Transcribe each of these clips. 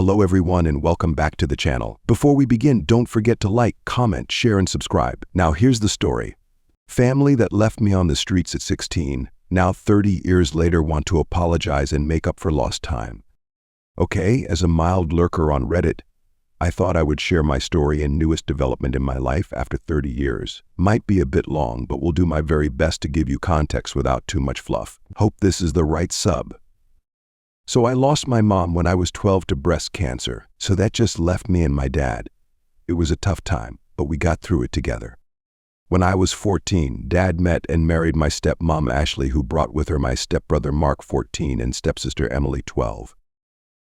Hello everyone and welcome back to the channel. Before we begin, don't forget to like, comment, share, and subscribe. Now here's the story. Family that left me on the streets at 16, now 30 years later want to apologize and make up for lost time. Okay, as a mild lurker on Reddit, I thought I would share my story and newest development in my life after 30 years. Might be a bit long, but will do my very best to give you context without too much fluff. Hope this is the right sub. So I lost my mom when I was 12 to breast cancer, so that just left me and my dad. It was a tough time, but we got through it together. When I was 14, Dad met and married my stepmom Ashley, who brought with her my stepbrother Mark, 14, and stepsister Emily, 12.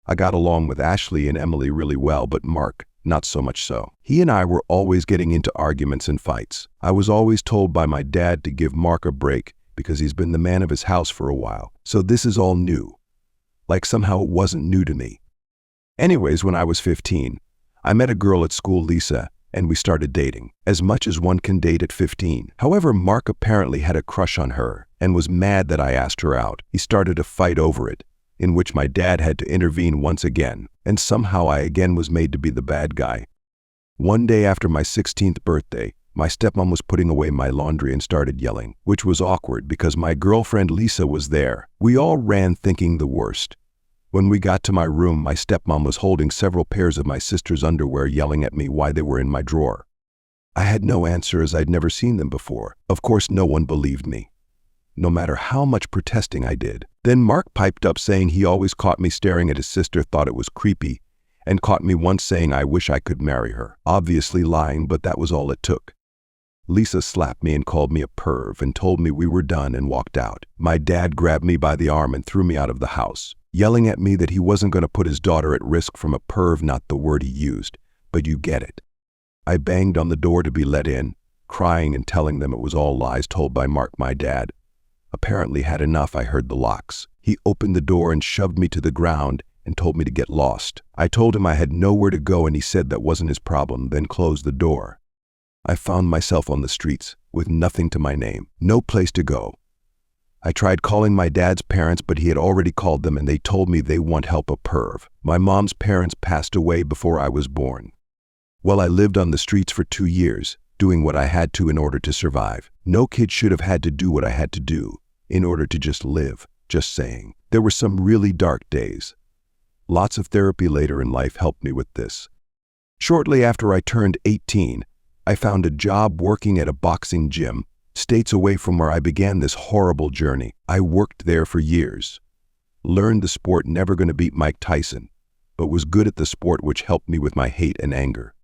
I got along with Ashley and Emily really well, but Mark, not so much so. He and I were always getting into arguments and fights. I was always told by my dad to give Mark a break because he's been the man of his house for a while. So this is all new. Like somehow it wasn't new to me. Anyways, when I was 15, I met a girl at school, Lisa, and we started dating, as much as one can date at 15. However, Mark apparently had a crush on her and was mad that I asked her out. He started a fight over it, in which my dad had to intervene once again, and somehow I again was made to be the bad guy. One day after my 16th birthday, my stepmom was putting away my laundry and started yelling, which was awkward because my girlfriend Lisa was there. We all ran thinking the worst. When we got to my room, my stepmom was holding several pairs of my sister's underwear, yelling at me why they were in my drawer. I had no answer as I'd never seen them before. Of course, no one believed me, no matter how much protesting I did. Then Mark piped up saying he always caught me staring at his sister, thought it was creepy, and caught me once saying I wish I could marry her. Obviously lying, but that was all it took. Lisa slapped me and called me a perv and told me we were done and walked out. My dad grabbed me by the arm and threw me out of the house, yelling at me that he wasn't going to put his daughter at risk from a perv, not the word he used, but you get it. I banged on the door to be let in, crying and telling them it was all lies told by Mark. My dad apparently had enough. I heard the locks. He opened the door and shoved me to the ground and told me to get lost. I told him I had nowhere to go and he said that wasn't his problem, then closed the door. I found myself on the streets with nothing to my name, no place to go. I tried calling my dad's parents, but he had already called them and they told me they want help, a perv. My mom's parents passed away before I was born. Well, I lived on the streets for 2 years, doing what I had to in order to survive. No kid should have had to do what I had to do in order to just live, just saying. There were some really dark days. Lots of therapy later in life helped me with this. Shortly after I turned 18, I found a job working at a boxing gym, states away from where I began this horrible journey. I worked there for years. Learned the sport, never going to beat Mike Tyson, but was good at the sport, which helped me with my hate and anger.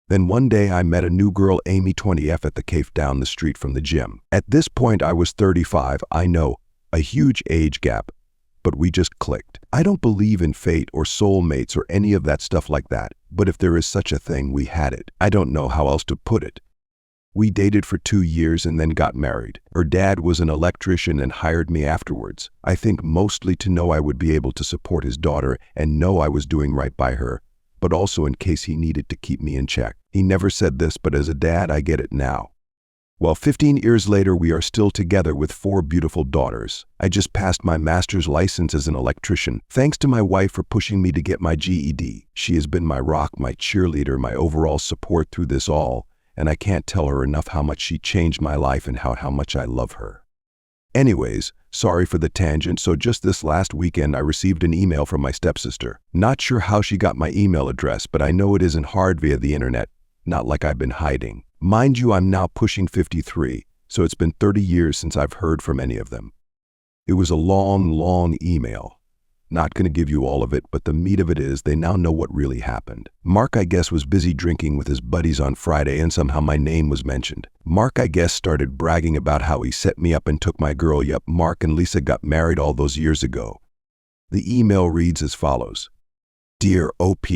Then one day I met a new girl, Amy, 20F, at the cafe down the street from the gym. At this point I was 35, I know, a huge age gap, but we just clicked. I don't believe in fate or soulmates or any of that stuff like that, but if there is such a thing, we had it. I don't know how else to put it. We dated for 2 years and then got married. Her dad was an electrician and hired me afterwards. I think mostly to know I would be able to support his daughter and know I was doing right by her, but also in case he needed to keep me in check. He never said this, but as a dad, I get it now. Well, 15 years later, we are still together with 4 beautiful daughters. I just passed my master's license as an electrician, thanks to my wife for pushing me to get my GED. She has been my rock, my cheerleader, my overall support through this all, and I can't tell her enough how much she changed my life and how much I love her. Anyways, sorry for the tangent. So just this last weekend, I received an email from my stepsister. Not sure how she got my email address, but I know it isn't hard via the internet, not like I've been hiding. Mind you, I'm now pushing 53, so it's been 30 years since I've heard from any of them. It was a long email. Not going to give you all of it, but the meat of it is they now know what really happened. Mark, I guess, was busy drinking with his buddies on Friday and somehow my name was mentioned. Mark, I guess, started bragging about how he set me up and took my girl. Yup, Mark and Lisa got married all those years ago. The email reads as follows. Dear OP,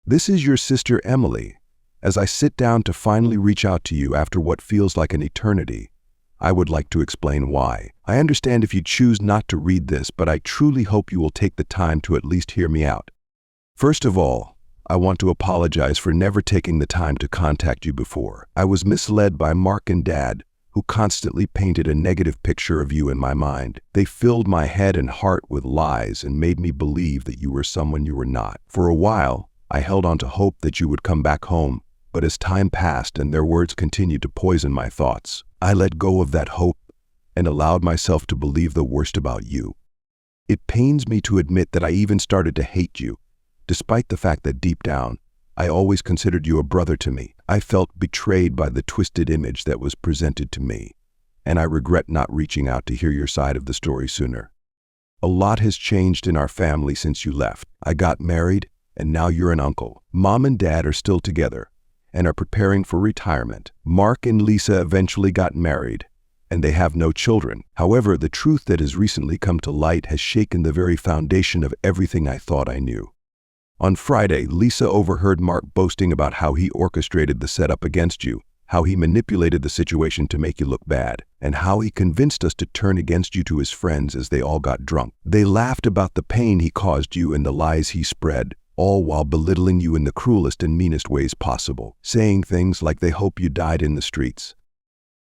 this is your sister Emily. As I sit down to finally reach out to you after what feels like an eternity, I would like to explain why. I understand if you choose not to read this, but I truly hope you will take the time to at least hear me out. First of all, I want to apologize for never taking the time to contact you before. I was misled by Mark and Dad, who constantly painted a negative picture of you in my mind. They filled my head and heart with lies and made me believe that you were someone you were not. For a while, I held on to hope that you would come back home, but as time passed and their words continued to poison my thoughts, I let go of that hope and allowed myself to believe the worst about you. It pains me to admit that I even started to hate you, despite the fact that deep down, I always considered you a brother to me. I felt betrayed by the twisted image that was presented to me, and I regret not reaching out to hear your side of the story sooner. A lot has changed in our family since you left. I got married, and now you're an uncle. Mom and Dad are still together and are preparing for retirement. Mark and Lisa eventually got married, and they have no children. However, the truth that has recently come to light has shaken the very foundation of everything I thought I knew. On Friday, Lisa overheard Mark boasting about how he orchestrated the setup against you, how he manipulated the situation to make you look bad, and how he convinced us to turn against you to his friends as they all got drunk. They laughed about the pain he caused you and the lies he spread, all while belittling you in the cruelest and meanest ways possible, saying things like they hope you died in the streets.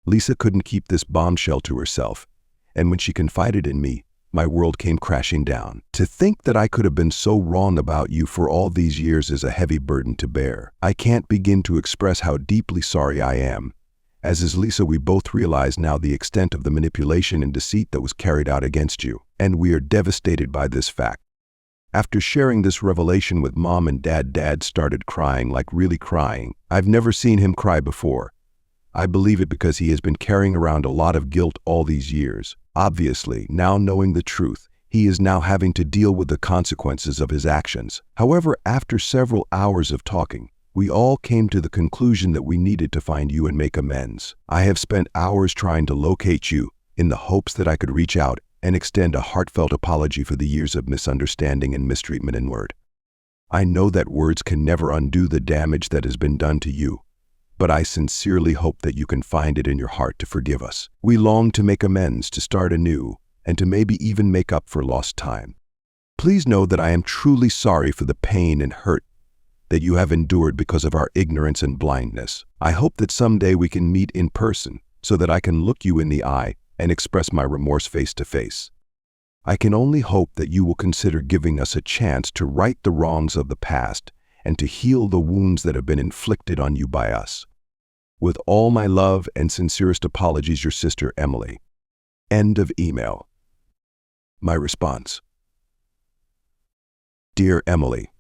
Lisa couldn't keep this bombshell to herself, and when she confided in me, my world came crashing down. To think that I could have been so wrong about you for all these years is a heavy burden to bear. I can't begin to express how deeply sorry I am. As is Lisa, we both realize now the extent of the manipulation and deceit that was carried out against you, and we are devastated by this fact. After sharing this revelation with Mom and Dad started crying, like really crying. I've never seen him cry before. I believe it because he has been carrying around a lot of guilt all these years. Obviously, now knowing the truth, he is now having to deal with the consequences of his actions. However, after several hours of talking, we all came to the conclusion that we needed to find you and make amends. I have spent hours trying to locate you in the hopes that I could reach out and extend a heartfelt apology for the years of misunderstanding and mistreatment in word. I know that words can never undo the damage that has been done to you, but I sincerely hope that you can find it in your heart to forgive us. We long to make amends, to start anew, and to maybe even make up for lost time. Please know that I am truly sorry for the pain and hurt that you have endured because of our ignorance and blindness. I hope that someday we can meet in person so that I can look you in the eye and express my remorse face to face. I can only hope that you will consider giving us a chance to right the wrongs of the past and to heal the wounds that have been inflicted on you by us. With all my love and sincerest apologies, your sister, Emily. End of email. My response. Dear Emily,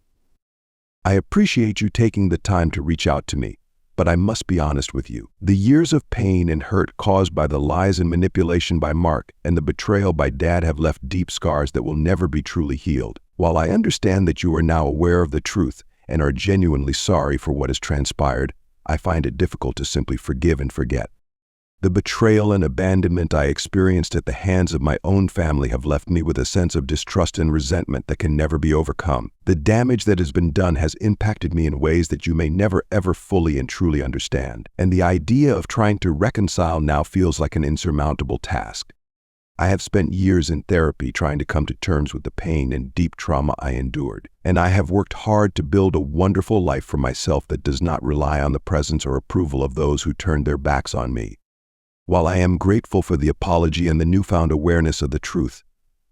I appreciate you taking the time to reach out to me, but I must be honest with you. The years of pain and hurt caused by the lies and manipulation by Mark and the betrayal by Dad have left deep scars that will never be truly healed. While I understand that you are now aware of the truth and are genuinely sorry for what has transpired, I find it difficult to simply forgive and forget. The betrayal and abandonment I experienced at the hands of my own family have left me with a sense of distrust and resentment that can never be overcome. The damage that has been done has impacted me in ways that you may never ever fully and truly understand, and the idea of trying to reconcile now feels like an insurmountable task. I have spent years in therapy trying to come to terms with the pain and deep trauma I endured, and I have worked hard to build a wonderful life for myself that does not rely on the presence or approval of those who turned their backs on me. While I am grateful for the apology and the newfound awareness of the truth,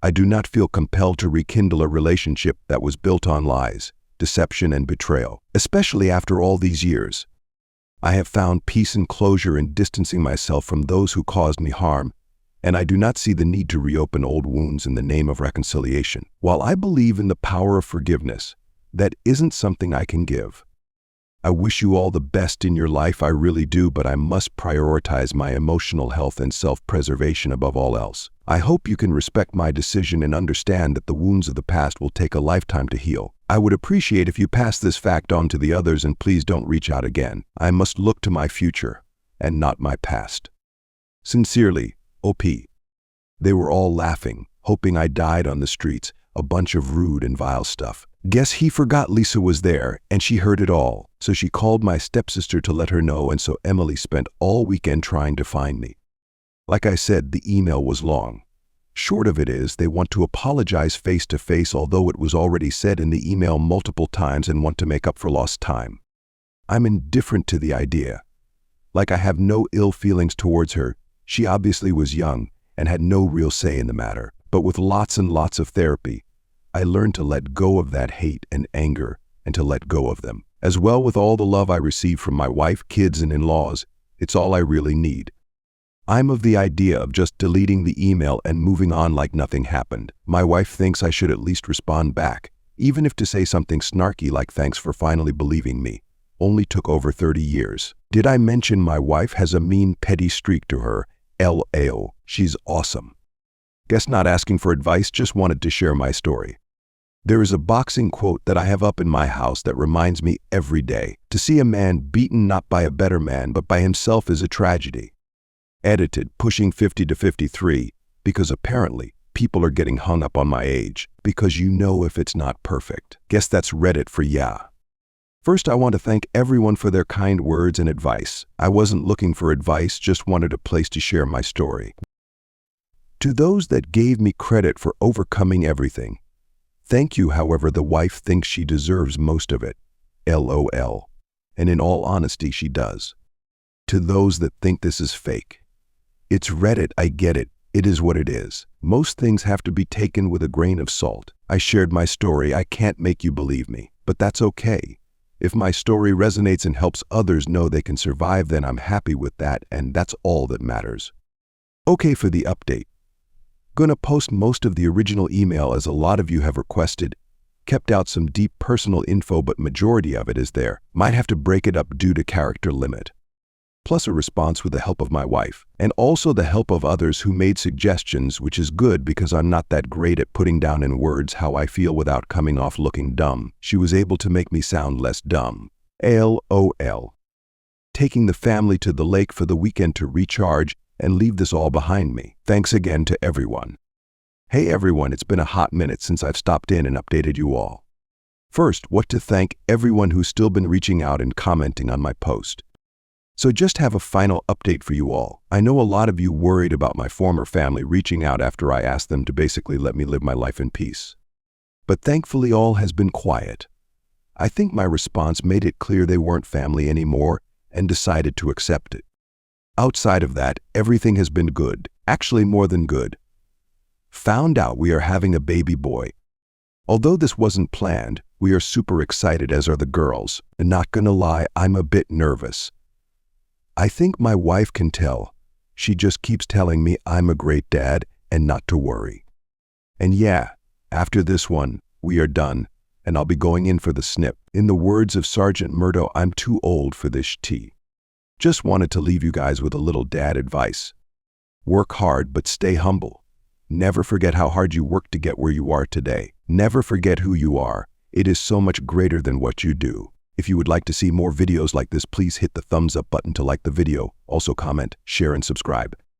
I do not feel compelled to rekindle a relationship that was built on lies, deception, and betrayal, especially after all these years. I have found peace and closure in distancing myself from those who caused me harm, and I do not see the need to reopen old wounds in the name of reconciliation. While I believe in the power of forgiveness, that isn't something I can give. I wish you all the best in your life, I really do, but I must prioritize my emotional health and self-preservation above all else. I hope you can respect my decision and understand that the wounds of the past will take a lifetime to heal. I would appreciate if you pass this fact on to the others, and please don't reach out again. I must look to my future and not my past. Sincerely, OP. They were all laughing, hoping I died on the streets, a bunch of rude and vile stuff. Guess he forgot Lisa was there, and she heard it all, so she called my stepsister to let her know, and so Emily spent all weekend trying to find me. Like I said, the email was long. Short of it is, they want to apologize face to face, although it was already said in the email multiple times, and want to make up for lost time. I'm indifferent to the idea. Like I have no ill feelings towards her, She obviously was young and had no real say in the matter. But with lots and lots of therapy, I learned to let go of that hate and anger and to let go of them. As well, with all the love I receive from my wife, kids, and in-laws, it's all I really need. I'm of the idea of just deleting the email and moving on like nothing happened. My wife thinks I should at least respond back, even if to say something snarky like "thanks for finally believing me" only took over 30 years. Did I mention my wife has a mean, petty streak to her? LAO. She's awesome. Guess not asking for advice, just wanted to share my story. There is a boxing quote that I have up in my house that reminds me every day: to see a man beaten not by a better man but by himself is a tragedy. Edited, pushing 50 to 53, because apparently people are getting hung up on my age, because you know if it's not perfect. Guess that's Reddit for ya. First, I want to thank everyone for their kind words and advice. I wasn't looking for advice, just wanted a place to share my story. To those that gave me credit for overcoming everything, thank you. However, the wife thinks she deserves most of it. LOL. And in all honesty, she does. To those that think this is fake, it's Reddit, I get it. It is what it is. Most things have to be taken with a grain of salt. I shared my story. I can't make you believe me, but that's okay. If my story resonates and helps others know they can survive, then I'm happy with that, and that's all that matters. Okay, for the update. Gonna post most of the original email as a lot of you have requested. Kept out some deep personal info, but majority of it is there. Might have to break it up due to character limit. Plus a response with the help of my wife, and also the help of others who made suggestions, which is good because I'm not that great at putting down in words how I feel without coming off looking dumb. She was able to make me sound less dumb. LOL. Taking the family to the lake for the weekend to recharge and leave this all behind me. Thanks again to everyone. Hey everyone, it's been a hot minute since I've stopped in and updated you all. First, what to thank everyone who's still been reaching out and commenting on my post. So just have a final update for you all. I know a lot of you worried about my former family reaching out after I asked them to basically let me live my life in peace. But thankfully all has been quiet. I think my response made it clear they weren't family anymore and decided to accept it. Outside of that, everything has been good, actually more than good. Found out we are having a baby boy. Although this wasn't planned, we are super excited, as are the girls. And not gonna lie, I'm a bit nervous. I think my wife can tell. She just keeps telling me I'm a great dad and not to worry. And yeah, after this one, we are done, and I'll be going in for the snip. In the words of Sergeant Murdo, I'm too old for this tea. Just wanted to leave you guys with a little dad advice. Work hard, but stay humble. Never forget how hard you worked to get where you are today. Never forget who you are. It is so much greater than what you do. If you would like to see more videos like this, please hit the thumbs up button to like the video. Also comment, share, and subscribe.